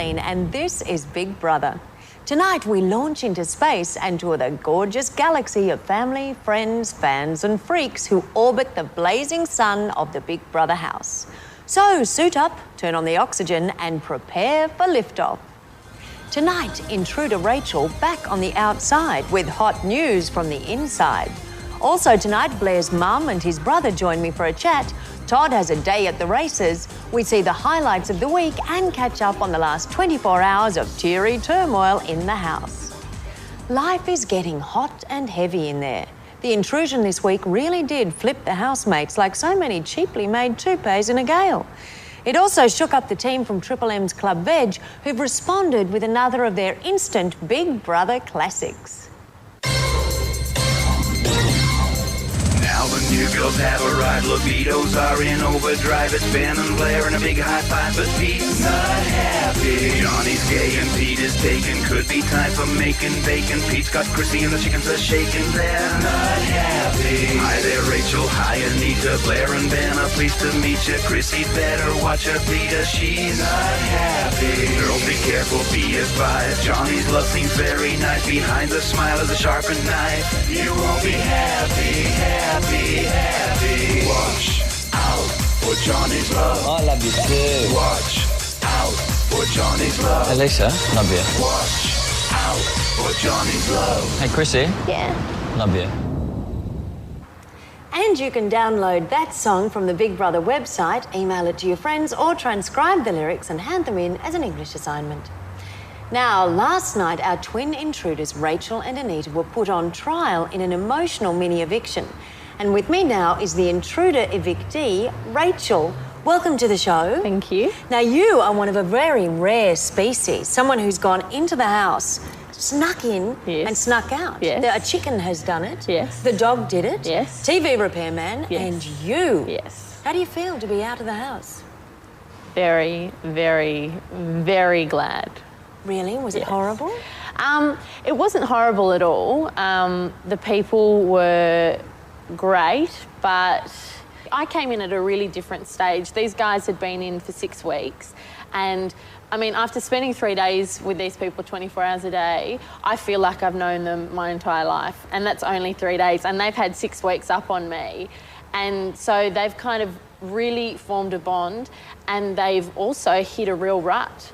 Christine, and this is Big Brother. Tonight we launch into space and tour the gorgeous galaxy of family, friends, fans and freaks who orbit the blazing sun of the Big Brother house. So suit up, turn on the oxygen and prepare for liftoff. Tonight, intruder Rachel back on the outside with hot news from the inside. Also tonight, Blair's mum and his brother join me for a chat. Todd has a day at the races. We see the highlights of the week and catch up on the last 24 hours of teary turmoil in the house. Life is getting hot and heavy in there. The intrusion this week really did flip the housemates like so many cheaply made toupees in a gale. It also shook up the team from Triple M's Club Veg, who've responded with another of their instant Big Brother classics. Now the new girls have arrived, libidos are in overdrive. It's Ben and Blair and a big high five, but Pete's not happy. Johnny's gay and Pete is taken, could be time for making bacon. Pete's got Chrissy and the chickens are shaking, they're not happy. Hi there Rachel, hi Anita, Blair and Ben are pleased to meet you. Chrissy better watch her Peter, she's not happy. Girls be careful, be advised, Johnny's love seems very nice. Behind the smile is a sharpened knife, you won't be happy, happy. Watch out for Johnny's love. I love you too. Watch out for Johnny's love. Hey Lisa, love you. Watch out for Johnny's love. Hey Chrissy. Yeah. Love you. And you can download that song from the Big Brother website, email it to your friends or transcribe the lyrics and hand them in as an English assignment. Now, last night our twin intruders, Rachel and Anita, were put on trial in an emotional mini-eviction. And with me now is the intruder evictee, Rachel. Welcome to the show. Thank you. Now, you are one of a very rare species, someone who's gone into the house, snuck in and snuck out. Yes. Now, a chicken has done it. Yes. The dog did it. Yes. TV repairman. Yes. And you. Yes. How do you feel to be out of the house? Very, very, very glad. Really? Was it horrible? It wasn't horrible at all. The people were great, but I came in at a really different stage. These guys had been in for 6 weeks, and I mean, after spending 3 days with these people 24 hours a day, I feel like I've known them my entire life, and that's only 3 days, and they've had 6 weeks up on me. And so they've kind of really formed a bond, and they've also hit a real rut.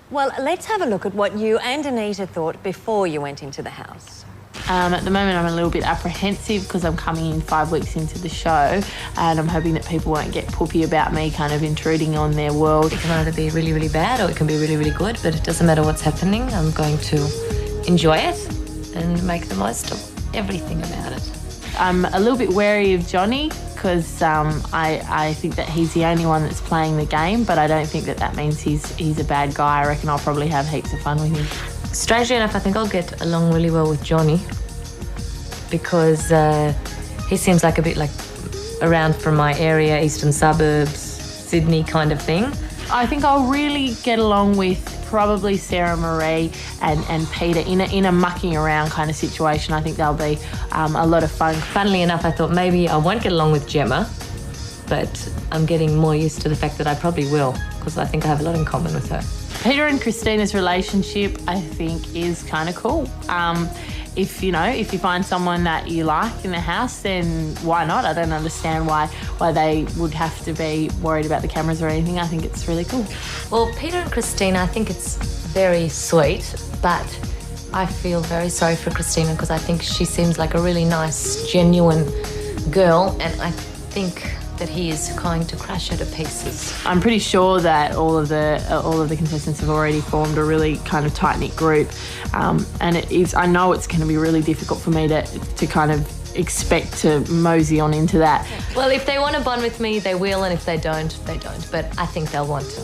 Well, let's have a look at what you and Anita thought before you went into the house. At the moment, I'm a little bit apprehensive because I'm coming in 5 weeks into the show, and I'm hoping that people won't get poopy about me kind of intruding on their world. It can either be really, really bad or it can be really, really good, but it doesn't matter what's happening. I'm going to enjoy it and make the most of everything about it. I'm a little bit wary of Johnny because I think that he's the only one that's playing the game, but I don't think that that means he's a bad guy. I reckon I'll probably have heaps of fun with him. Strangely enough, I think I'll get along really well with Johnny because he seems like a bit like around from my area, eastern suburbs, Sydney kind of thing. I think I'll really get along with probably Sarah Marie and Peter in a mucking around kind of situation. I think there'll be a lot of fun. Funnily enough, I thought maybe I won't get along with Gemma, but I'm getting more used to the fact that I probably will because I think I have a lot in common with her. Peter and Christina's relationship, I think, is kind of cool. If you find someone that you like in the house, then why not? I don't understand why they would have to be worried about the cameras or anything. I think it's really cool. Well, Peter and Christina, I think it's very sweet, but I feel very sorry for Christina because I think she seems like a really nice, genuine girl, and I think that he is going to crash her to pieces. I'm pretty sure that all of the contestants have already formed a really kind of tight-knit group, and it is. I know it's going to be really difficult for me to kind of expect to mosey on into that. Well, if they want to bond with me, they will, and if they don't, they don't. But I think they'll want to.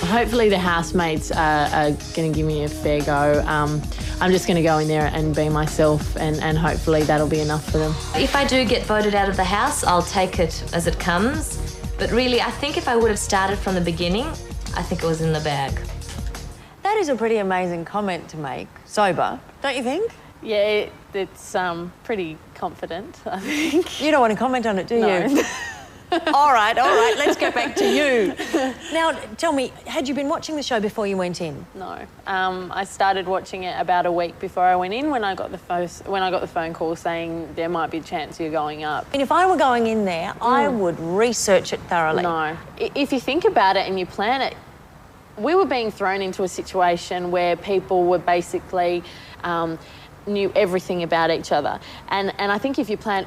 Hopefully the housemates are going to give me a fair go. I'm just going to go in there and be myself, and hopefully that'll be enough for them. If I do get voted out of the house, I'll take it as it comes. But really, I think if I would have started from the beginning, I think it was in the bag. That is a pretty amazing comment to make, sober, don't you think? Yeah, it's pretty confident, I think. You don't want to comment on it, do No. you? All right, let's get back to you. Now, tell me, had you been watching the show before you went in? No. I started watching it about a week before I went in when I got the phone call saying there might be a chance you're going up. And if I were going in there, I would research it thoroughly. No. If you think about it and you plan it, we were being thrown into a situation where people were basically knew everything about each other. And I think if you plan,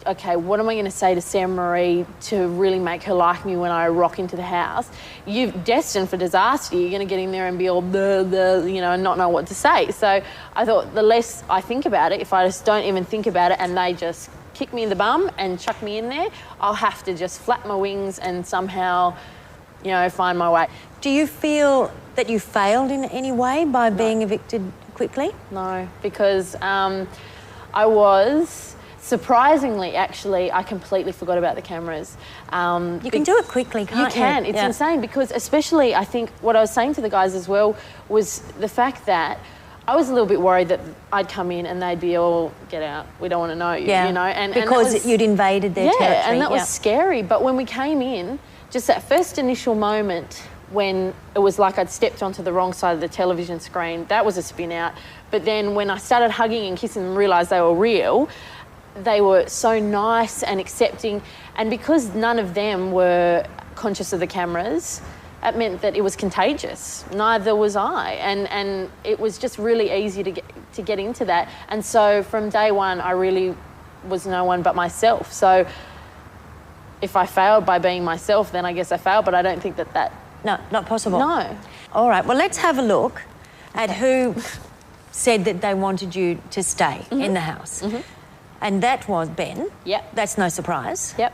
okay, what am I going to say to Sarah Marie to really make her like me when I rock into the house? You're destined for disaster. You're going to get in there and be all blah, blah, and not know what to say. So I thought the less I think about it, if I just don't even think about it and they just kick me in the bum and chuck me in there, I'll have to just flap my wings and somehow, find my way. Do you feel that you failed in any way by being evicted quickly? No, because I was... Surprisingly, actually, I completely forgot about the cameras. You can do it quickly, can't you? You can. It's insane because especially I think what I was saying to the guys as well was the fact that I was a little bit worried that I'd come in and they'd be all, get out, we don't want to know you, And because you'd invaded their territory. Yeah, and that was scary. But when we came in, just that first initial moment when it was like I'd stepped onto the wrong side of the television screen, that was a spin out. But then when I started hugging and kissing and realised they were real, they were so nice and accepting, and because none of them were conscious of the cameras, it meant that it was contagious. Neither was I, and it was just really easy to get into that. And so from day one, I really was no one but myself. So if I failed by being myself, then I guess I failed, but I don't think that... No, not possible. No. All right, well, let's have a look at who said that they wanted you to stay in the house. And that was Ben. Yep. That's no surprise. Yep.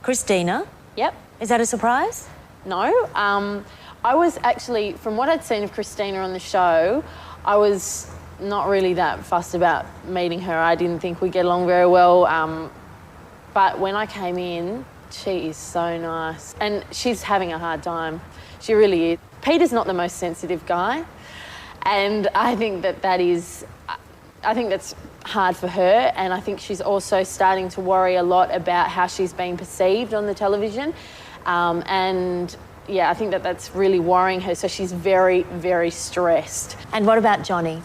Christina. Yep. Is that a surprise? No. I was actually, from what I'd seen of Christina on the show, I was not really that fussed about meeting her. I didn't think we'd get along very well. But when I came in, she is so nice. And she's having a hard time. She really is. Peter's not the most sensitive guy. And I think that's hard for her, and I think she's also starting to worry a lot about how she's being perceived on the television. And yeah, I think that's really worrying her, so she's very, very stressed. And what about Johnny?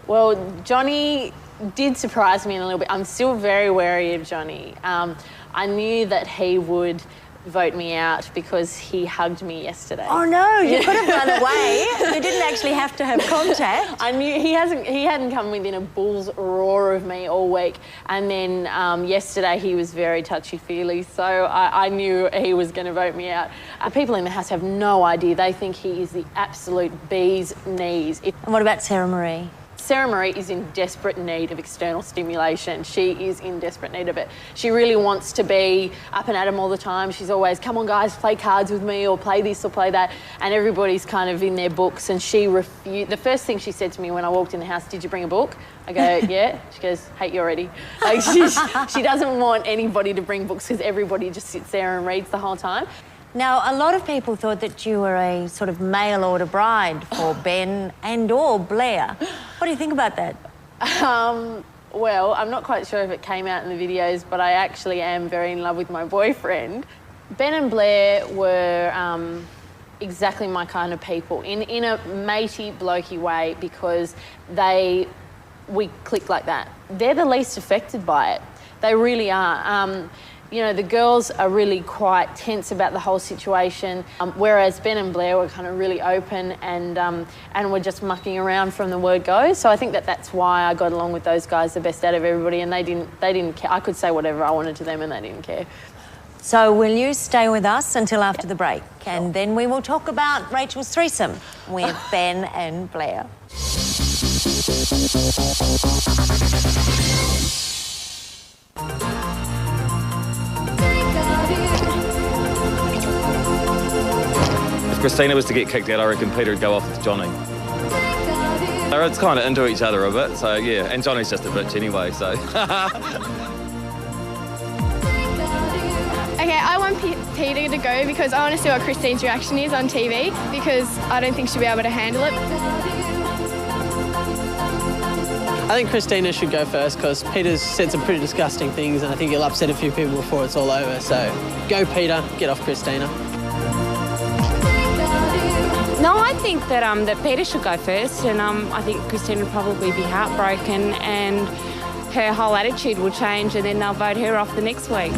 Well, Johnny did surprise me in a little bit. I'm still very wary of Johnny. I knew that he would vote me out because he hugged me yesterday. Oh no, you could have run away. You didn't actually have to have contact. I knew he hadn't come within a bull's roar of me all week, and then yesterday he was very touchy-feely, so I knew he was going to vote me out. People in the house have no idea. They think he is the absolute bee's knees. And what about Sarah Marie? Sarah Marie is in desperate need of external stimulation. She is in desperate need of it. She really wants to be up and at 'em all the time. She's always, come on guys, play cards with me, or play this or play that. And everybody's kind of in their books, and she refused. The first thing she said to me when I walked in the house, did you bring a book? I go, yeah. She goes, hate you already. Like she doesn't want anybody to bring books because everybody just sits there and reads the whole time. Now, a lot of people thought that you were a sort of mail order bride for Ben and or Blair. What do you think about that? Well, I'm not quite sure if it came out in the videos, but I actually am very in love with my boyfriend. Ben and Blair were exactly my kind of people in a matey, blokey way, because we click like that. They're the least affected by it. They really are. The girls are really quite tense about the whole situation, whereas Ben and Blair were kind of really open and were just mucking around from the word go. So I think that's why I got along with those guys the best out of everybody, and they didn't care. I could say whatever I wanted to them and they didn't care. So will you stay with us until after the break? And then we will talk about Rachel's threesome with Ben and Blair. If Christina was to get kicked out, I reckon Peter would go off with Johnny. They're kind of into each other a bit, so yeah. And Johnny's just a bitch anyway, so. Okay, I want Peter to go because I want to see what Christine's reaction is on TV, because I don't think she'll be able to handle it. I think Christina should go first because Peter's said some pretty disgusting things and I think he'll upset a few people before it's all over. So go Peter, get off Christina. No, I think that Peter should go first, and I think Christina will probably be heartbroken and her whole attitude will change, and then they'll vote her off the next week.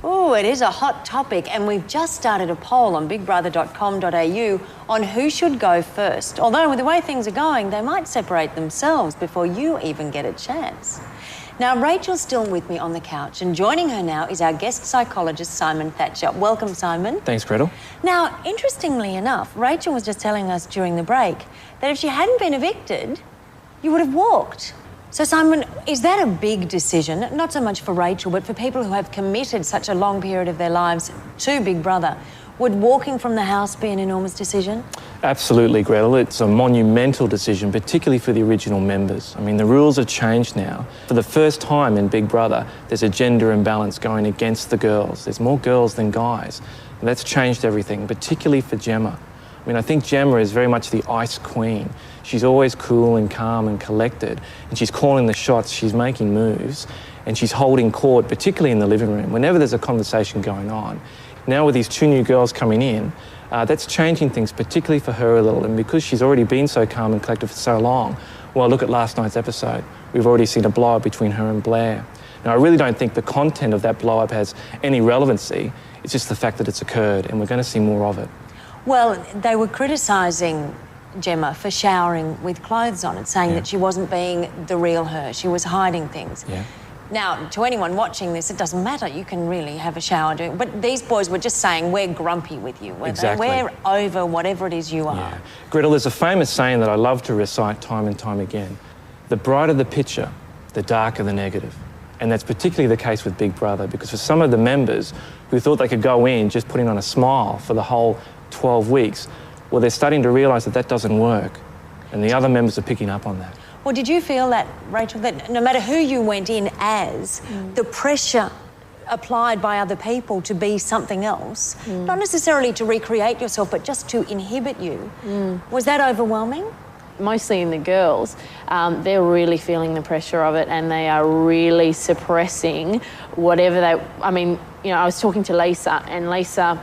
Oh, it is a hot topic, and we've just started a poll on bigbrother.com.au on who should go first. Although with the way things are going, they might separate themselves before you even get a chance. Now, Rachel's still with me on the couch, and joining her now is our guest psychologist, Simon Thatcher. Welcome, Simon. Thanks, Gretel. Now, interestingly enough, Rachel was just telling us during the break that if she hadn't been evicted, you would have walked. So, Simon, is that a big decision? Not so much for Rachel, but for people who have committed such a long period of their lives to Big Brother. Would walking from the house be an enormous decision? Absolutely, Gretel. It's a monumental decision, particularly for the original members. I mean, the rules have changed now. For the first time in Big Brother, there's a gender imbalance going against the girls. There's more girls than guys. And that's changed everything, particularly for Gemma. I mean, I think Gemma is very much the ice queen. She's always cool and calm and collected, and she's calling the shots, she's making moves, and she's holding court, particularly in the living room, whenever there's a conversation going on. Now with these two new girls coming in, that's changing things, particularly for her a little, and because she's already been so calm and collected for so long, well, look at last night's episode. We've already seen a blow-up between her and Blair. Now, I really don't think the content of that blow-up has any relevancy. It's just the fact that it's occurred, and we're going to see more of it. Well, they were criticising Gemma for showering with clothes on and saying that she wasn't being the real her. She was hiding things. Yeah. Now, to anyone watching this, it doesn't matter. You can really have a shower doing. But these boys were just saying, we're grumpy with you. Exactly. We're over whatever it is you are. Yeah. Gretel, there's a famous saying that I love to recite time and time again. The brighter the picture, the darker the negative. And that's particularly the case with Big Brother, because for some of the members who thought they could go in just putting on a smile for the whole 12 weeks, well, they're starting to realise that that doesn't work. And the other members are picking up on that. Well, did you feel that, Rachel, that no matter who you went in as, the pressure applied by other people to be something else, not necessarily to recreate yourself, but just to inhibit you, was that overwhelming? Mostly in the girls, they're really feeling the pressure of it and they are really suppressing whatever they... I mean, you know, I was talking to Lisa and Lisa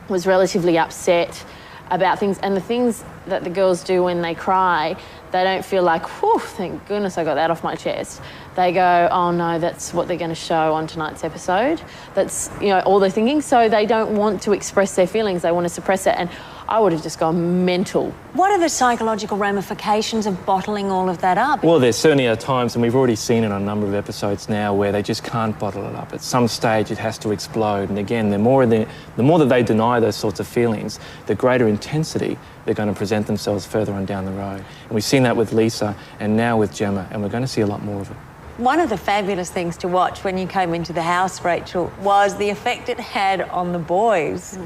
was relatively upset about things, and the things that the girls do when they cry, they don't feel like, whew, thank goodness I got that off my chest. They go, oh no, that's what they're going to show on tonight's episode. That's, you know, all they're thinking. So they don't want to express their feelings. They want to suppress it. And I would have just gone mental. What are the psychological ramifications of bottling all of that up? Well, there certainly are times, and we've already seen it on a number of episodes now, where they just can't bottle it up. At some stage, it has to explode. And again, the more that they deny those sorts of feelings, the greater intensity they're going to present themselves further on down the road. And we've seen that with Lisa and now with Gemma, and we're going to see a lot more of it. One of the fabulous things to watch when you came into the house, Rachel, was the effect it had on the boys.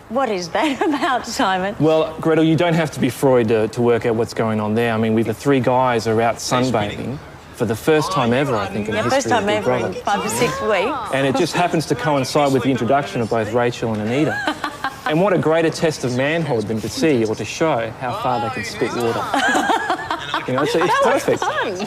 What is that about, Simon? Well, Gretel, you don't have to be Freud to work out what's going on there. I mean, the three guys are out sunbathing for the first time ever, I think, in the history of Big Brother. First time ever in 5 to 6 weeks. And it just happens to coincide with the introduction of both Rachel and Anita. And what a greater test of manhood than to see or to show how far they can spit water. You know, it's perfect.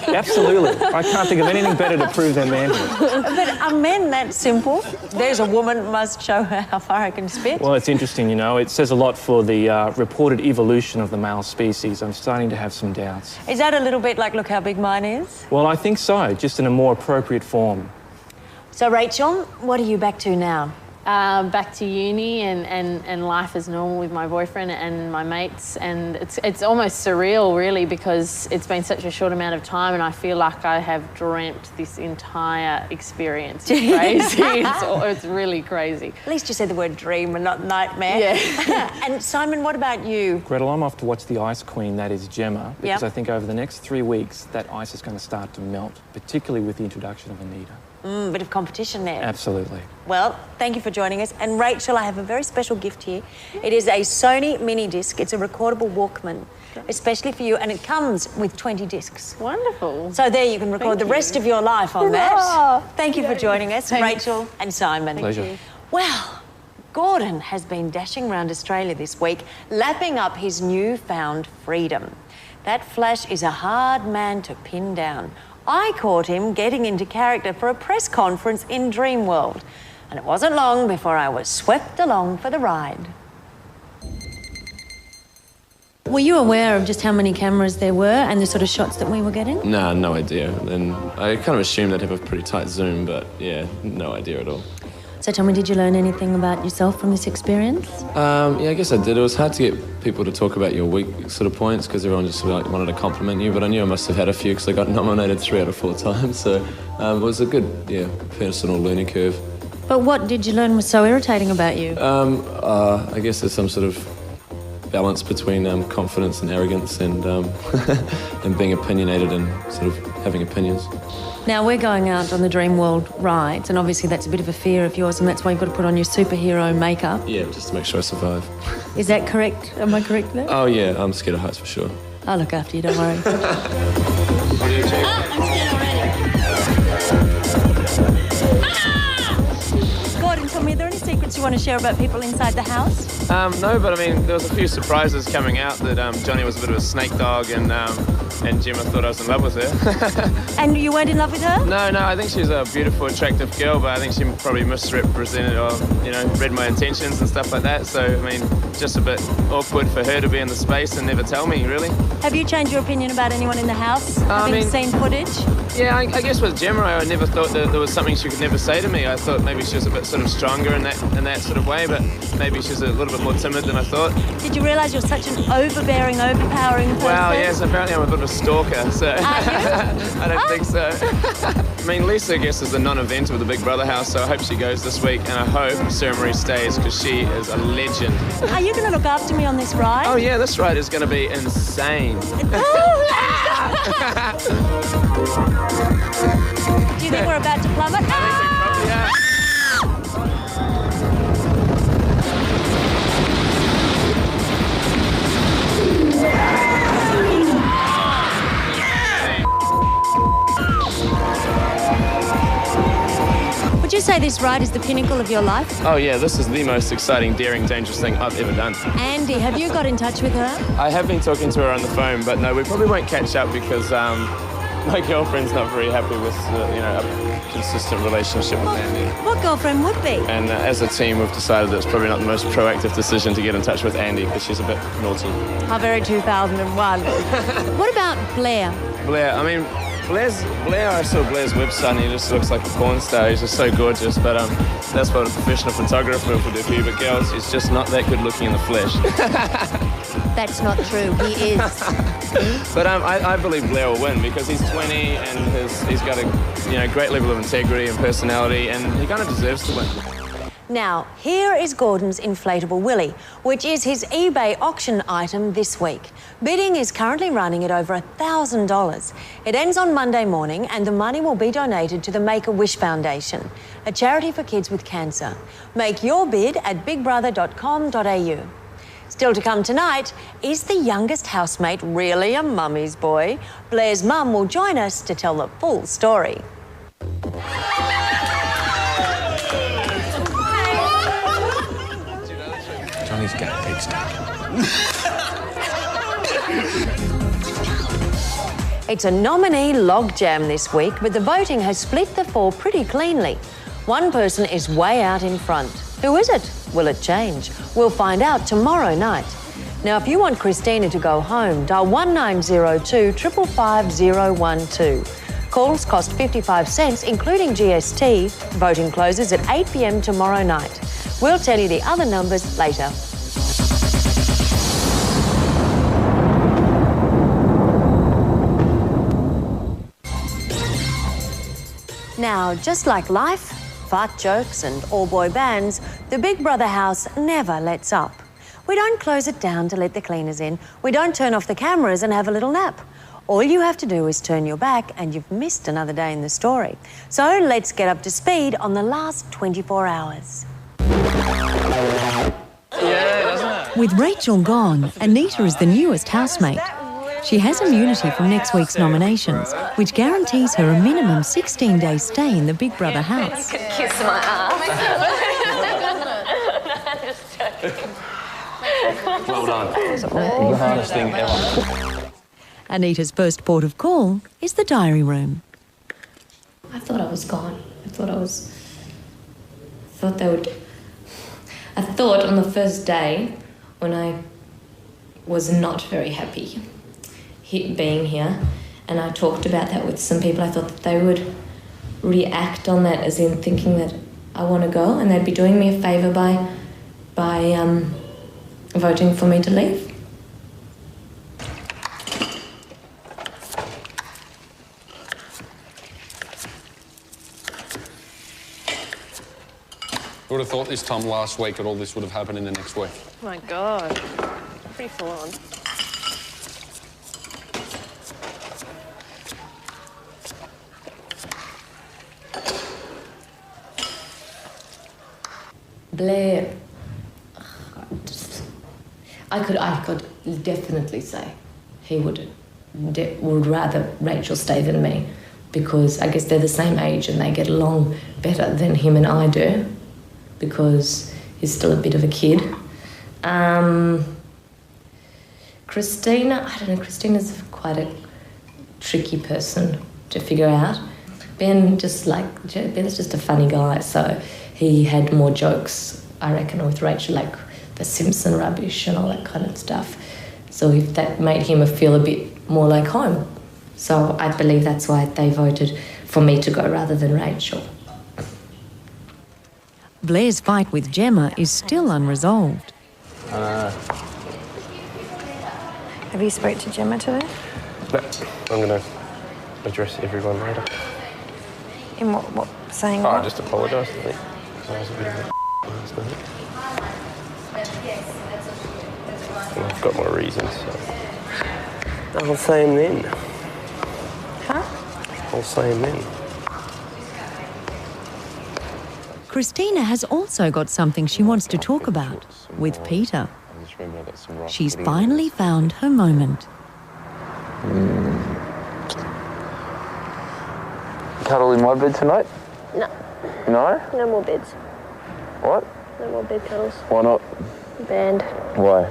Absolutely. I can't think of anything better to prove their manhood. But are men that simple? There's a woman, must show her how far I can spit? Well, it's interesting, you know. It says a lot for the reported evolution of the male species. I'm starting to have some doubts. Is that a little bit like, look how big mine is? Well, I think so, just in a more appropriate form. So, Rachel, what are you back to now? Back to uni and life as normal with my boyfriend and my mates, and it's almost surreal really, because it's been such a short amount of time and I feel like I have dreamt this entire experience. It's crazy. It's really crazy. At least you said the word dream and not nightmare. Yeah. And Simon, what about you? Gretel, I'm off to watch the Ice Queen, that is Gemma, because Yep. I think over the next 3 weeks that ice is going to start to melt, particularly with the introduction of Anita. Bit of competition there. Absolutely. Well, thank you for joining us. And Rachel, I have a very special gift here. It is a Sony mini disc. It's a recordable Walkman, especially for you, and it comes with 20 discs. Wonderful. So there you can record the rest of your life on that. Thank you for joining us, Thanks. Rachel and Simon. Pleasure. Well, Gordon has been dashing around Australia this week, lapping up his newfound freedom. That Flash is a hard man to pin down. I caught him getting into character for a press conference in Dreamworld, and it wasn't long before I was swept along for the ride. Were you aware of just how many cameras there were and the sort of shots that we were getting? Nah, no idea. And I kind of assumed they'd have a pretty tight zoom, but yeah, no idea at all. So tell me, did you learn anything about yourself from this experience? Yeah, I guess I did. It was hard to get people to talk about your weak sort of points because everyone just like wanted to compliment you, but I knew I must have had a few because I got nominated 3 out of 4 times, so it was a good, personal learning curve. But what did you learn was so irritating about you? I guess there's some sort of balance between confidence and arrogance and and being opinionated and sort of having opinions. Now, we're going out on the Dreamworld rides, and obviously that's a bit of a fear of yours, and that's why you've got to put on your superhero makeup. Yeah, just to make sure I survive. Is that correct? Am I correct there? Oh, yeah, I'm scared of heights for sure. I'll look after you, don't worry. I'm scared already. Gordon, tell me, are there any secrets you want to share about people inside the house? No, but I mean, there was a few surprises coming out that Johnny was a bit of a snake dog and Gemma thought I was in love with her. And you weren't in love with her? No, I think she's a beautiful, attractive girl, but I think she probably misrepresented or, read my intentions and stuff like that. So, I mean, just a bit awkward for her to be in the space and never tell me, really. Have you changed your opinion about anyone in the house, having seen footage? Yeah, I guess with Gemma, I never thought that there was something she could never say to me. I thought maybe she was a bit sort of stronger in that sort of way, but maybe she's a little bit more timid than I thought. Did you realise you're such an overbearing, overpowering person? Well, yes, apparently I'm a bit of a stalker, so I don't think so. I mean, Lisa, I guess, is a non-eventer with the Big Brother house, so I hope she goes this week, and I hope Sarah Marie stays because she is a legend. Are you going to look after me on this ride? Oh, yeah, this ride is going to be insane. Do you think we're about to plummet? I think we probably are. Would you say this ride is the pinnacle of your life? Oh, yeah, this is the most exciting, daring, dangerous thing I've ever done. Andy, have you got in touch with her? I have been talking to her on the phone, but no, we probably won't catch up because my girlfriend's not very happy with, a consistent relationship with Andy. What girlfriend would be? And as a team, we've decided that it's probably not the most proactive decision to get in touch with Andy because she's a bit naughty. How very 2001. What about Blair? Blair, I mean, I saw Blair's website and he just looks like a porn star. He's just so gorgeous, but that's what a professional photographer would do for you. But girls, he's just not that good looking in the flesh. That's not true. He is. But I believe Blair will win because he's 20 and he's got a great level of integrity and personality, and he kind of deserves to win. Now, here is Gordon's inflatable willy, which is his eBay auction item this week. Bidding is currently running at over $1,000. It ends on Monday morning and the money will be donated to the Make-A-Wish Foundation, a charity for kids with cancer. Make your bid at bigbrother.com.au. Still to come tonight, is the youngest housemate really a mummy's boy? Blair's mum will join us to tell the full story. Johnny's got a pig stick. It's a nominee logjam this week, but the voting has split the 4 pretty cleanly. One person is way out in front. Who is it? Will it change? We'll find out tomorrow night. Now, if you want Christina to go home, dial 1902 555 012. Calls cost 55 cents, including GST. Voting closes at 8 p.m. tomorrow night. We'll tell you the other numbers later. Now, just like life, fart jokes and all-boy bands, the Big Brother house never lets up. We don't close it down to let the cleaners in. We don't turn off the cameras and have a little nap. All you have to do is turn your back and you've missed another day in the story. So let's get up to speed on the last 24 hours. With Rachel gone, Anita is the newest housemate. She has immunity from next week's nominations, which guarantees her a minimum 16-day stay in the Big Brother house. You could kiss my ass. Well done. The hardest thing ever. Anita's first port of call is the diary room. I thought I was gone. I thought on the first day when I was not very happy being here, and I talked about that with some people, I thought that they would react on that as in thinking that I want to go, and they'd be doing me a favour by voting for me to leave. I would have thought this time last week that all this would have happened in the next week. Oh my God. Pretty full on. Blair, I could definitely say he would rather Rachel stay than me, because I guess they're the same age and they get along better than him and I do, because he's still a bit of a kid. Christina, I don't know, Christina's quite a tricky person to figure out. Ben's just a funny guy, so he had more jokes, I reckon, with Rachel, like the Simpson rubbish and all that kind of stuff. So if that made him feel a bit more like home. So I believe that's why they voted for me to go rather than Rachel. Blair's fight with Gemma is still unresolved. Have you spoke to Gemma today? No, I'm going to address everyone later. In what saying Oh, what? I just apologise to them. I was a bit of a last night. And I've got my reasons, so... I'll say them then. Huh? I'll say them then. Christina has also got something she wants to talk about with Peter. She's finally found her moment. Cuddle in my bed tonight? No. No? No more beds. What? No more bed cuddles. Why not? Banned. Why?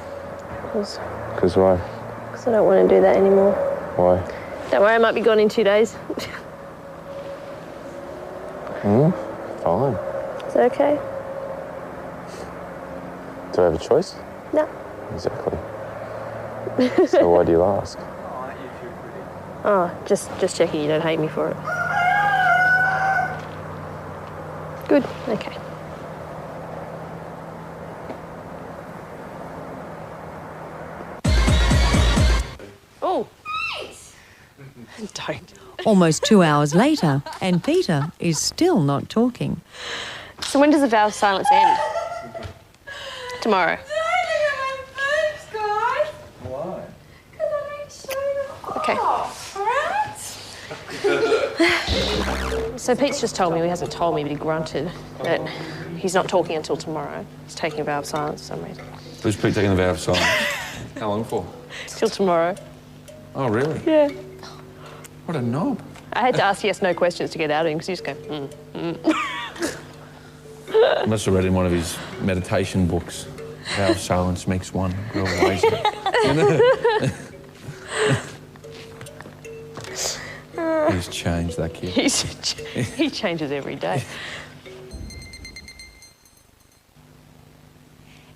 Because why? I don't want to do that anymore. Why? Don't worry, I might be gone in 2 days. Fine. Is that okay? Do I have a choice? No. Exactly. So why do you ask? Oh, just checking you don't hate me for it. Good, okay. Oh. Don't. Almost 2 hours later, and Peter is still not talking. So when does the vow of silence end? Tomorrow. Why? Okay. So Pete's just told me, he hasn't told me, but he grunted that he's not talking until tomorrow. He's taking a vow of silence for some reason. Who's Pete taking the vow of silence? How long for? Till tomorrow. Oh, really? Yeah. What a knob. I had to ask yes/no questions to get out of him because he just go, I must have read in one of his meditation books, vow of silence makes one grow wiser. He's changed, that kid. He changes every day.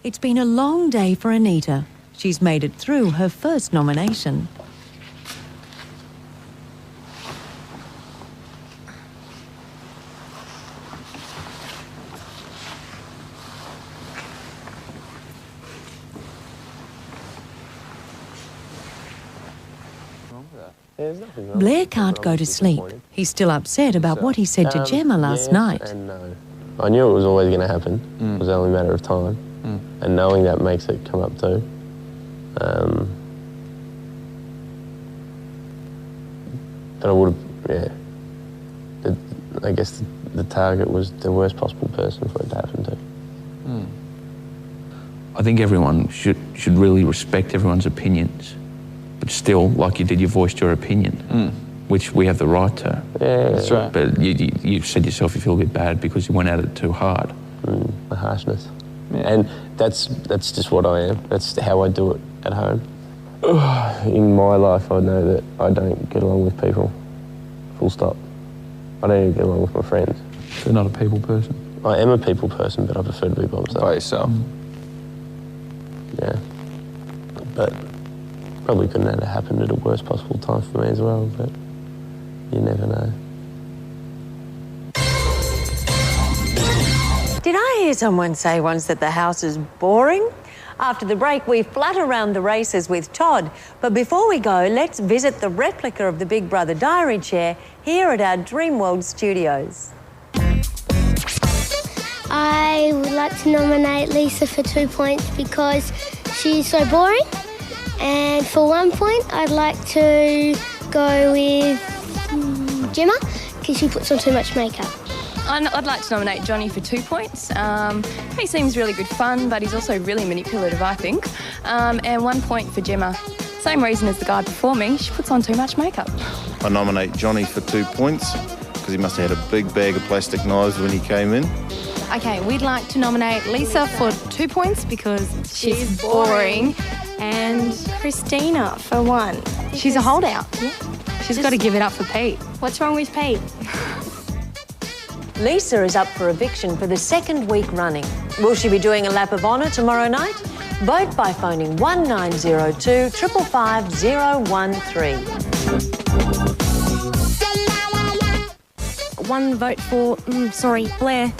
It's been a long day for Anita. She's made it through her first nomination. Blair can't go to sleep. He's still upset about what he said to Gemma last night. And no. I knew it was always going to happen. It was only a matter of time. And knowing that makes it come up too. But I would have, yeah. I guess the target was the worst possible person for it to happen to. I think everyone should really respect everyone's opinions. But still, like you did, you voiced your opinion, which we have the right to. Yeah, that's right. But you said yourself you feel a bit bad because you went at it too hard. The harshness. And that's just what I am. That's how I do it at home. In my life, I know that I don't get along with people. Full stop. I don't even get along with my friends. So you're not a people person? I am a people person, but I prefer to be by myself. By yourself? Yeah. But probably couldn't have happened at a worst possible time for me as well, but you never know. Did I hear someone say once that the house is boring? After the break, we flat around the races with Todd. But before we go, let's visit the replica of the Big Brother diary chair here at our Dreamworld studios. I would like to nominate Lisa for 2 points because she's so boring. And for 1 point, I'd like to go with Gemma because she puts on too much makeup. I'd like to nominate Johnny for 2 points. He seems really good fun, but he's also really manipulative, I think. And 1 point for Gemma. Same reason as the guy before me, she puts on too much makeup. I nominate Johnny for 2 points because he must have had a big bag of plastic knives when he came in. Okay, we'd like to nominate Lisa for 2 points because she's boring. And Christina for 1. She's a holdout. Yeah. She's got to give it up for Pete. What's wrong with Pete? Lisa is up for eviction for the 2nd week running. Will she be doing a lap of honour tomorrow night? Vote by phoning 1902 555 013. 1 vote for, Blair.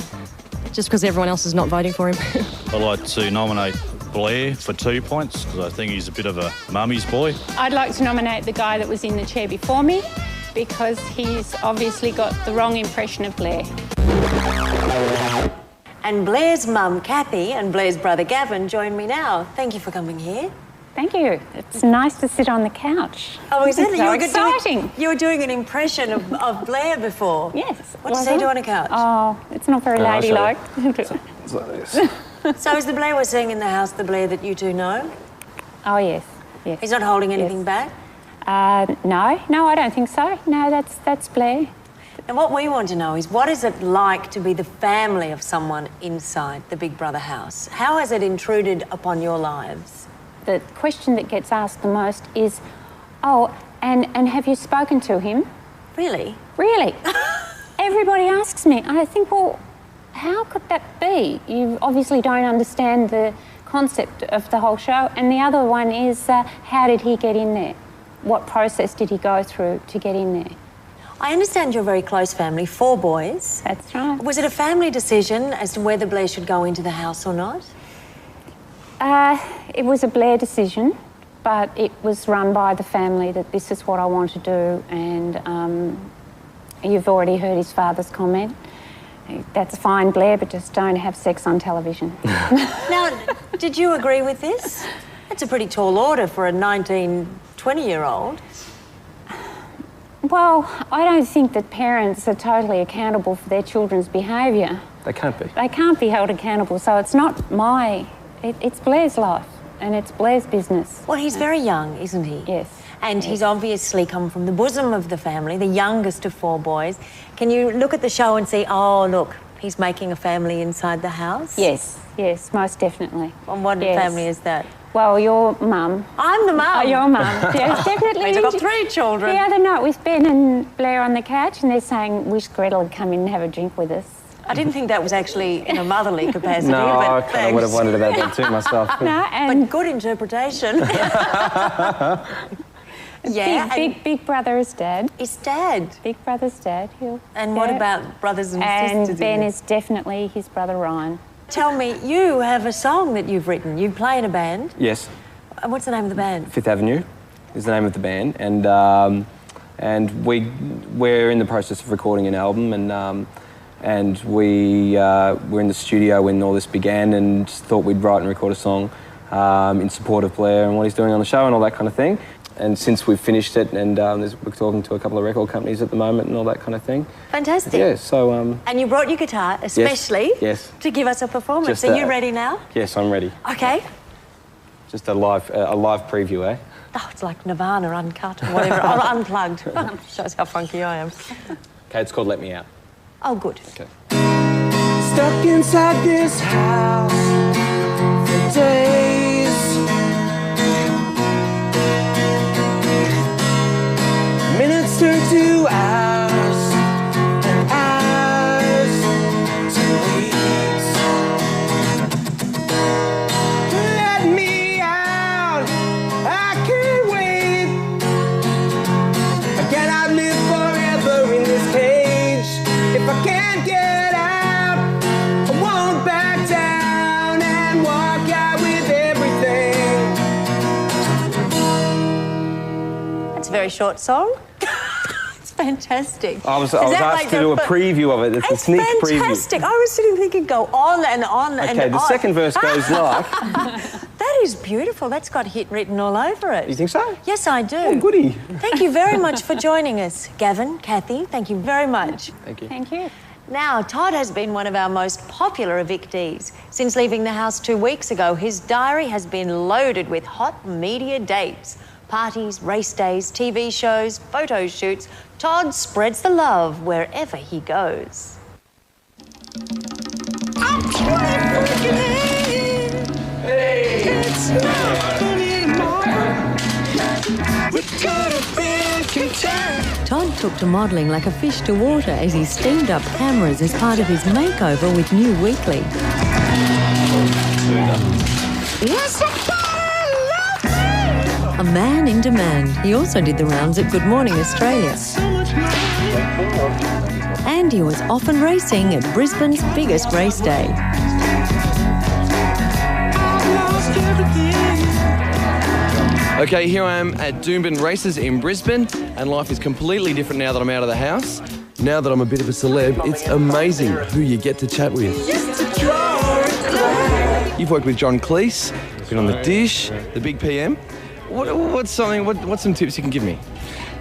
Just because everyone else is not voting for him. I'd like to nominate Blair for 2 points because I think he's a bit of a mummy's boy. I'd like to nominate the guy that was in the chair before me because he's obviously got the wrong impression of Blair. And Blair's mum, Kathy, and Blair's brother, Gavin, join me now. Thank you for coming here. Thank you. It's nice to sit on the couch. Oh, is it? So exciting. You were doing an impression of Blair before. Yes. What does he do on a couch? Oh, it's not very ladylike. It's like this. So is the Blair we're seeing in the house the Blair that you two know? Oh, yes. Yes. He's not holding anything back? No, I don't think so. No, that's Blair. And what we want to know is what is it like to be the family of someone inside the Big Brother house? How has it intruded upon your lives? The question that gets asked the most is, and have you spoken to him? Really? Really. Everybody asks me. I think, well, how could that be? You obviously don't understand the concept of the whole show. And the other one is, how did he get in there? What process did he go through to get in there? I understand you're a very close family, 4 boys. That's right. Was it a family decision as to whether Blair should go into the house or not? It was a Blair decision, but it was run by the family that this is what I want to do, and you've already heard his father's comment. That's fine, Blair, but just don't have sex on television. Now, did you agree with this? That's a pretty tall order for a 19, 20-year-old. Well, I don't think that parents are totally accountable for their children's behaviour. They can't be. They can't be held accountable, so it's not it's Blair's life and it's Blair's business. Well, he's very young, isn't he? Yes. And he's obviously come from the bosom of the family, the youngest of 4 boys. Can you look at the show and see, oh, look, he's making a family inside the house? Yes, most definitely. And what family is that? Well, your mum. I'm the mum. Oh, your mum. Yes, definitely. Means I've got 3 children. The other night with Ben and Blair on the couch, and they're saying, wish Gretel would come in and have a drink with us. I didn't think that was actually in a motherly capacity. No, but I kind of would have wondered about that too myself. But good interpretation. Yeah. Big brother is dad. Is dad? Big brother's dad. And what about brothers and sisters? And Ben is definitely his brother Ryan. Tell me, you have a song that you've written. You play in a band. Yes. What's the name of the band? Fifth Avenue is the name of the band, and we're in the process of recording an album, and we were in the studio when all this began, and thought we'd write and record a song in support of Blair and what he's doing on the show and all that kind of thing. And since we've finished it, and we're talking to a couple of record companies at the moment and all that kind of thing. Fantastic. Yeah, so... and you brought your guitar, especially, yes. to give us a performance. Are you ready now? Yes, I'm ready. Okay. Just a live preview, eh? Oh, it's like Nirvana uncut or whatever, or unplugged. Shows how funky I am. Okay, it's called Let Me Out. Oh, good. Okay. stuck inside this house for days. Minutes turn to hours, and hours to weeks. Let me out, I can't wait. I cannot live forever in this cage. If I can't get out, I won't back down and walk out with everything. That's a very short song. It's fantastic. I was Is that asked like to do a preview of it. It's a sneak preview. fantastic. I was sitting thinking, go on and on and on. Okay, the second verse goes like... That is beautiful. That's got hit written all over it. You think so? Yes, I do. Oh, goody. Thank you very much for joining us. Gavin, Kathy, thank you very much. Thank you. Thank you. Now, Todd has been one of our most popular evictees. Since leaving the house 2 weeks ago, his diary has been loaded with hot media dates. Parties, race days, TV shows, photo shoots. Todd spreads the love wherever he goes. Todd took to modelling like a fish to water as he steamed up cameras as part of his makeover with New Weekly. A man in demand, he also did the rounds at Good Morning Australia. And he was often racing at Brisbane's biggest race day. Okay, here I am at Doomben Races in Brisbane, and life is completely different now that I'm out of the house. Now that I'm a bit of a celeb, it's amazing who you get to chat with. You've worked with John Cleese, been on The Dish, The Big PM. What's some tips you can give me?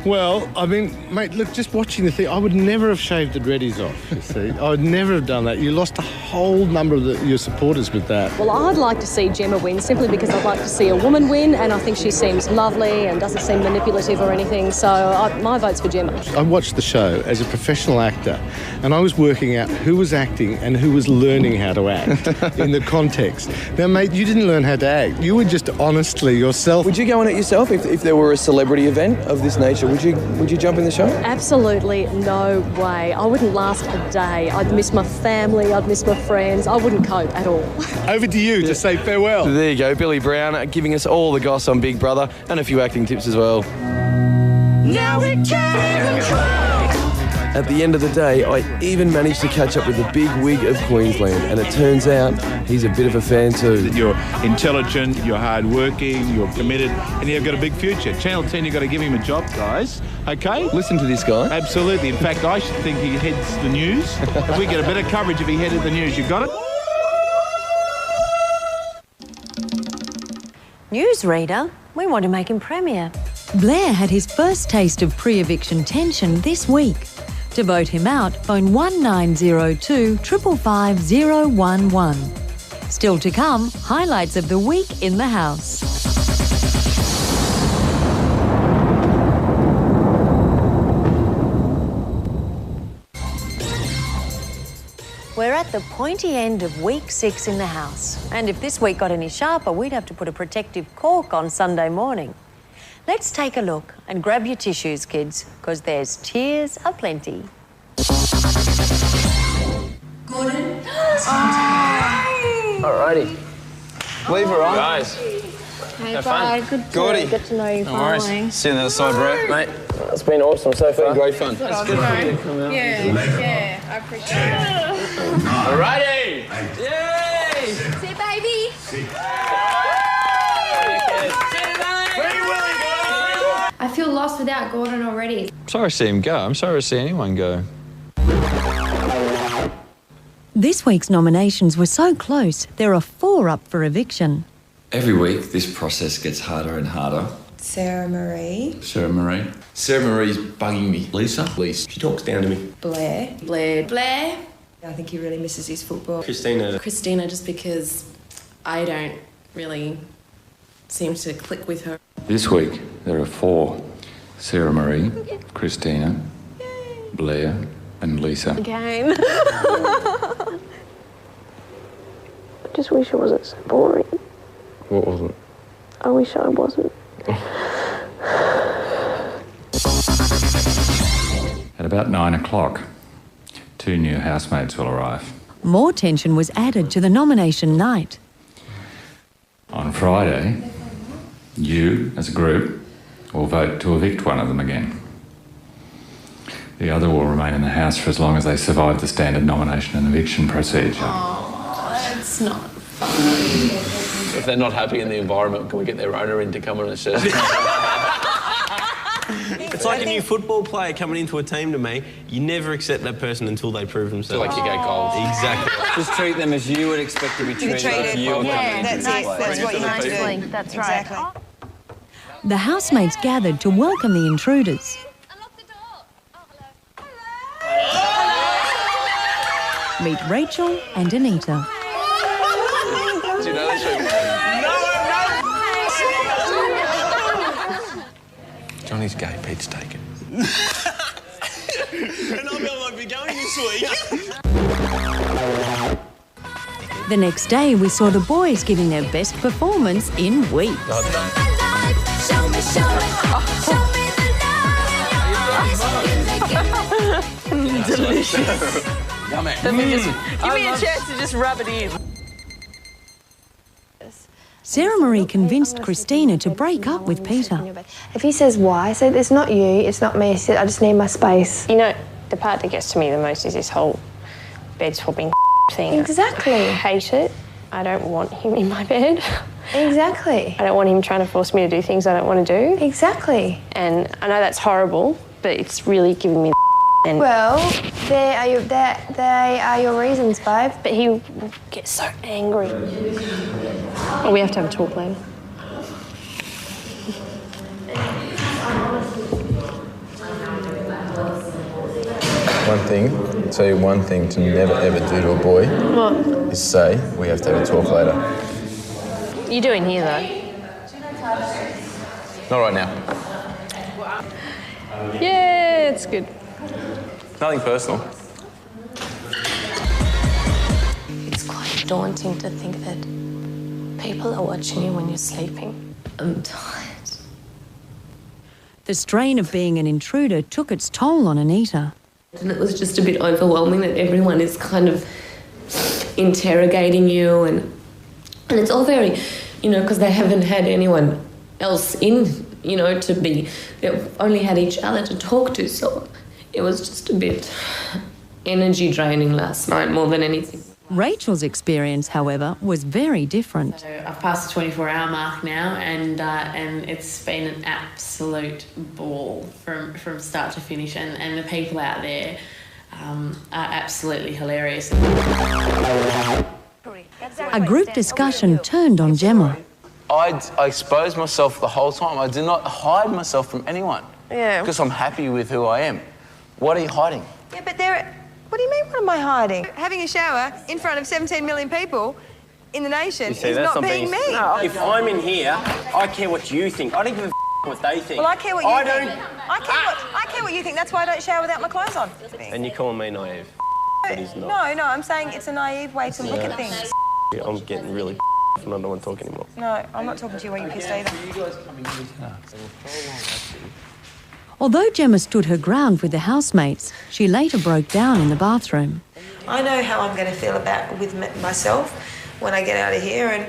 Well, I mean, mate, look, just watching the thing, I would never have shaved the dreadies off, you see. I would never have done that. You lost a whole number of your supporters with that. Well, I'd like to see Gemma win simply because I'd like to see a woman win, and I think she seems lovely and doesn't seem manipulative or anything, so my vote's for Gemma. I watched the show as a professional actor, and I was working out who was acting and who was learning how to act in the context. Now, mate, you didn't learn how to act. You were just honestly yourself. Would you go on it yourself if there were a celebrity event of this nature? Would you jump in the show? Absolutely no way. I wouldn't last a day. I'd miss my family, I'd miss my friends. I wouldn't cope at all. Over to you to say farewell. There you go, Billy Brown giving us all the goss on Big Brother and a few acting tips as well. Now we can't control. At the end of the day, I even managed to catch up with the big wig of Queensland, and it turns out he's a bit of a fan too. You're intelligent, you're hardworking, you're committed, and you've got a big future. Channel 10, you've got to give him a job, guys. Okay? Listen to this guy. Absolutely. In fact, I should think he heads the news. If we get a better coverage if he headed the news, you got it? Newsreader, we want to make him premier. Blair had his first taste of pre-eviction tension this week. To vote him out, phone 1902 555 011. Still to come, highlights of the week in the house. We're at the pointy end of week 6 in the house. And if this week got any sharper, we'd have to put a protective cork on Sunday morning. Let's take a look and grab your tissues, kids, because there's tears aplenty. Gordon. Alrighty. Leave her on. Guys. Hey, Have fun. bye. Good Gordy. to get to know you No finally. worries. See you on the other side, bro. Mate. It's been awesome so far. Great fun. That's good for you to come out. Yeah, I appreciate it. Alrighty. Yay! See you, baby. I feel lost without Gordon already. I'm sorry to see him go. I'm sorry to see anyone go. This week's nominations were so close, there are 4 up for eviction. Every week, this process gets harder and harder. Sarah Marie. Sarah Marie. Sarah Marie's bugging me. Lisa. She talks down to me. Blair. Blair. I think he really misses his football. Christina. Christina, just because I don't really seem to click with her. This week, there are 4. Sarah Marie, Christina, Blair, and Lisa. Again. just wish it wasn't so boring. What wasn't? I wish I wasn't. At about 9 o'clock, 2 new housemates will arrive. More tension was added to the nomination night. On Friday, you, as a group, will vote to evict one of them again. The other will remain in the house for as long as they survive the standard nomination and eviction procedure. Oh, it's not fun. If they're not happy in the environment, can we get their owner in to come and assess? It's like a new football player coming into a team to me. You never accept that person until they prove themselves. Until they kick 8 goals. Exactly. Just treat them as you would expect to be treated. treated. Yeah, That's what you have to do. That's right. Exactly. The housemates gathered to welcome the intruders. Meet Rachel and Anita. Do you know this? Johnny's gay, Pete's taken. And I'll be going this week. The next day, we saw the boys giving their best performance in weeks. Delicious. Yummy. Give me a chance to just rub it in. Sarah Marie convinced Christina to break up with Peter. If he says why, I say it's not you, it's not me. I said I just need my space. You know, the part that gets to me the most is this whole bed swapping thing. Exactly. I hate it. I don't want him in my bed. Exactly. I don't want him trying to force me to do things I don't want to do. Exactly. And I know that's horrible, but it's really giving me and well, they are your reasons, babe. But he will get so angry. Oh, we have to have a talk later. One thing, I'll tell you one thing to never ever do to a boy. What? Is say, we have to have a talk later. You do in here, though. Not right now. Yeah, it's good. Nothing personal. It's quite daunting to think that people are watching you when you're sleeping. I'm tired. The strain of being an intruder took its toll on Anita. And it was just a bit overwhelming that everyone is kind of interrogating you and it's all very, you know, because they haven't had anyone else in, you know, to be, they've only had each other to talk to, so it was just a bit energy draining last night more than anything. Rachel's experience, however, was very different. So I've passed the 24-hour mark now, and it's been an absolute ball from start to finish, and the people out there are absolutely hilarious. A group discussion turned on Gemma. I exposed myself the whole time. I did not hide myself from anyone. Yeah. Because I'm happy with who I am. What are you hiding? Yeah, but what do you mean, what am I hiding? Having a shower in front of 17 million people in the nation is not being me. No, if I'm in here, I care what you think. I don't give a what they think. Well, I care what you think. I care what you think. That's why I don't shower without my clothes on. And you're calling me naive. That is not. No, I'm saying it's a naive way to look at things. I'm getting really and I don't want to talk anymore. No, I'm not talking to you while you're pissed either. Although Gemma stood her ground with the housemates, she later broke down in the bathroom. I know how I'm going to feel with myself when I get out of here, and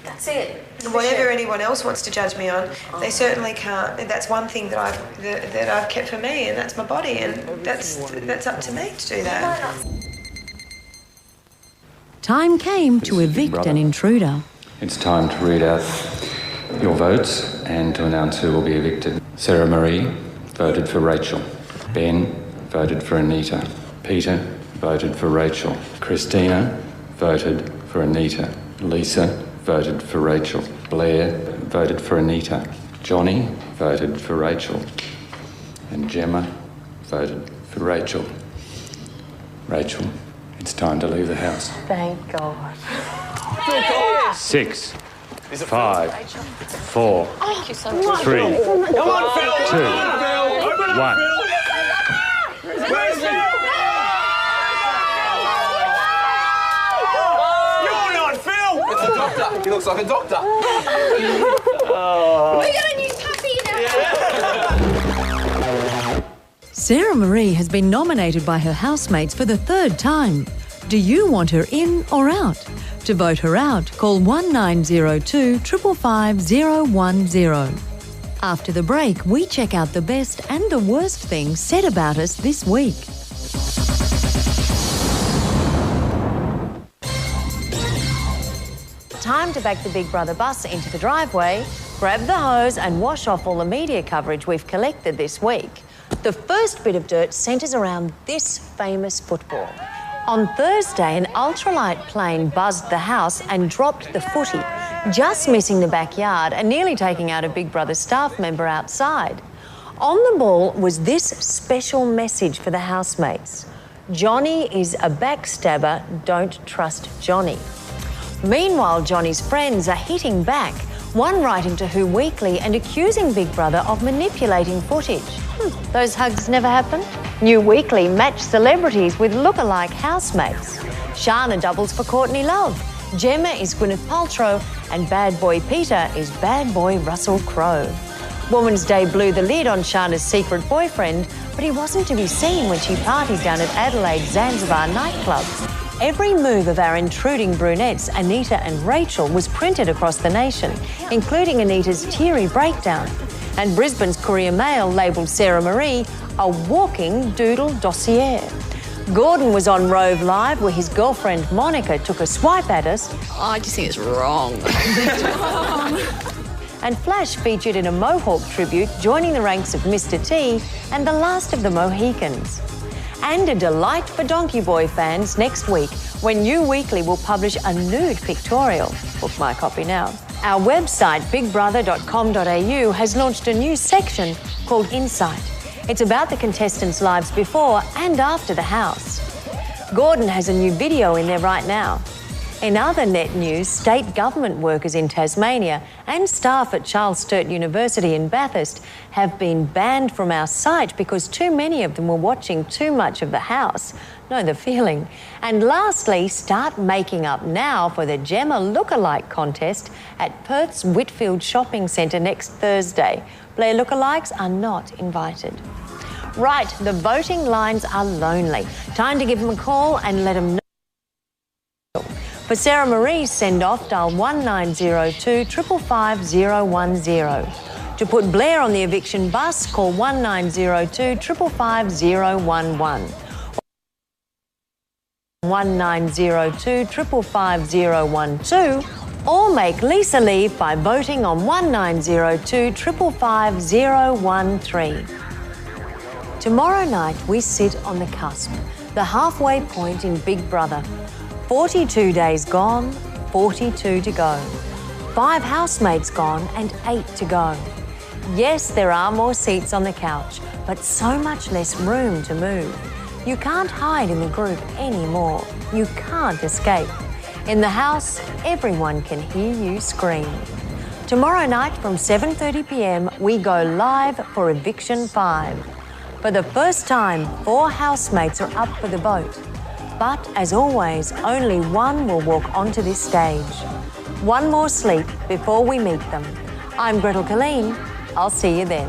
that's it. Whatever anyone else wants to judge me on, they certainly can't. That's one thing that I've kept for me, and that's my body, and that's up to me to do that. Time came to evict an intruder. It's time to read out your votes and to announce who will be evicted. Sarah Marie voted for Rachel. Ben voted for Anita. Peter voted for Rachel. Christina voted for Anita. Lisa voted for Rachel. Blair voted for Anita. Johnny voted for Rachel. And Gemma voted for Rachel. Rachel, it's time to leave the house. Thank God. 6, 5, 4, Thank you so much. 3, 2, 1. Where's Phil? You're not Phil! He looks like a doctor. We got a new puppy now. Sarah Marie has been nominated by her housemates for the third time. Do you want her in or out? To vote her out, call 1902 555 010. After the break, we check out the best and the worst things said about us this week. Time to back the Big Brother bus into the driveway, grab the hose and wash off all the media coverage we've collected this week. The first bit of dirt centres around this famous football. On Thursday, an ultralight plane buzzed the house and dropped the footy, just missing the backyard and nearly taking out a Big Brother staff member outside. On the ball was this special message for the housemates. Johnny is a backstabber, don't trust Johnny. Meanwhile, Johnny's friends are hitting back, one writing to Who Weekly and accusing Big Brother of manipulating footage. Those hugs never happened? New Weekly matched celebrities with look-alike housemates. Shana doubles for Courtney Love, Gemma is Gwyneth Paltrow, and bad boy Peter is bad boy Russell Crowe. Woman's Day blew the lid on Shana's secret boyfriend, but he wasn't to be seen when she partied down at Adelaide's Zanzibar nightclub. Every move of our intruding brunettes, Anita and Rachel, was printed across the nation, including Anita's teary breakdown. And Brisbane's Courier Mail labelled Sarah Marie a walking doodle dossier. Gordon was on Rove Live where his girlfriend Monica took a swipe at us. I just think it's wrong. And Flash featured in a Mohawk tribute, joining the ranks of Mr. T and the last of the Mohicans. And a delight for Donkey Boy fans next week when New Weekly will publish a nude pictorial. Book my copy now. Our website, bigbrother.com.au, has launched a new section called Insight. It's about the contestants' lives before and after the house. Gordon has a new video in there right now. In other net news, state government workers in Tasmania and staff at Charles Sturt University in Bathurst have been banned from our site because too many of them were watching too much of the house. Know the feeling. And lastly, start making up now for the Gemma lookalike contest at Perth's Whitfield Shopping Centre next Thursday. Blair lookalikes are not invited. Right, the voting lines are lonely. Time to give them a call and let them know. For Sarah Marie's send-off, dial 1902 555 010. To put Blair on the eviction bus, call 1902 555 011. 1902 555 012. Or make Lisa leave by voting on 1902 555 013. Tomorrow night, we sit on the cusp, the halfway point in Big Brother. 42 days gone, 42 to go. 5 housemates gone and 8 to go. Yes, there are more seats on the couch, but so much less room to move. You can't hide in the group anymore. You can't escape. In the house, everyone can hear you scream. Tomorrow night from 7:30 p.m, we go live for Eviction 5. For the first time, 4 housemates are up for the vote. But as always, only one will walk onto this stage. One more sleep before we meet them. I'm Gretel Colleen. I'll see you then.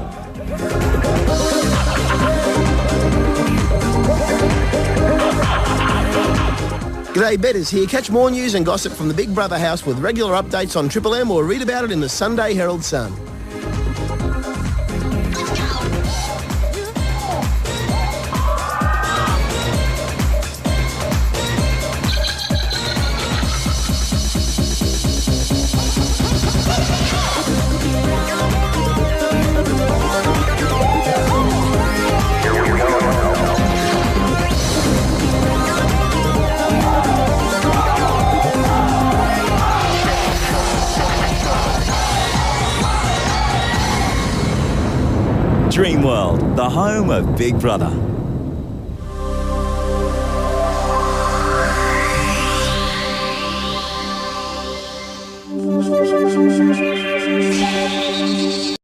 G'day, Betters here. Catch more news and gossip from the Big Brother house with regular updates on Triple M or read about it in the Sunday Herald Sun. Dreamworld, the home of Big Brother.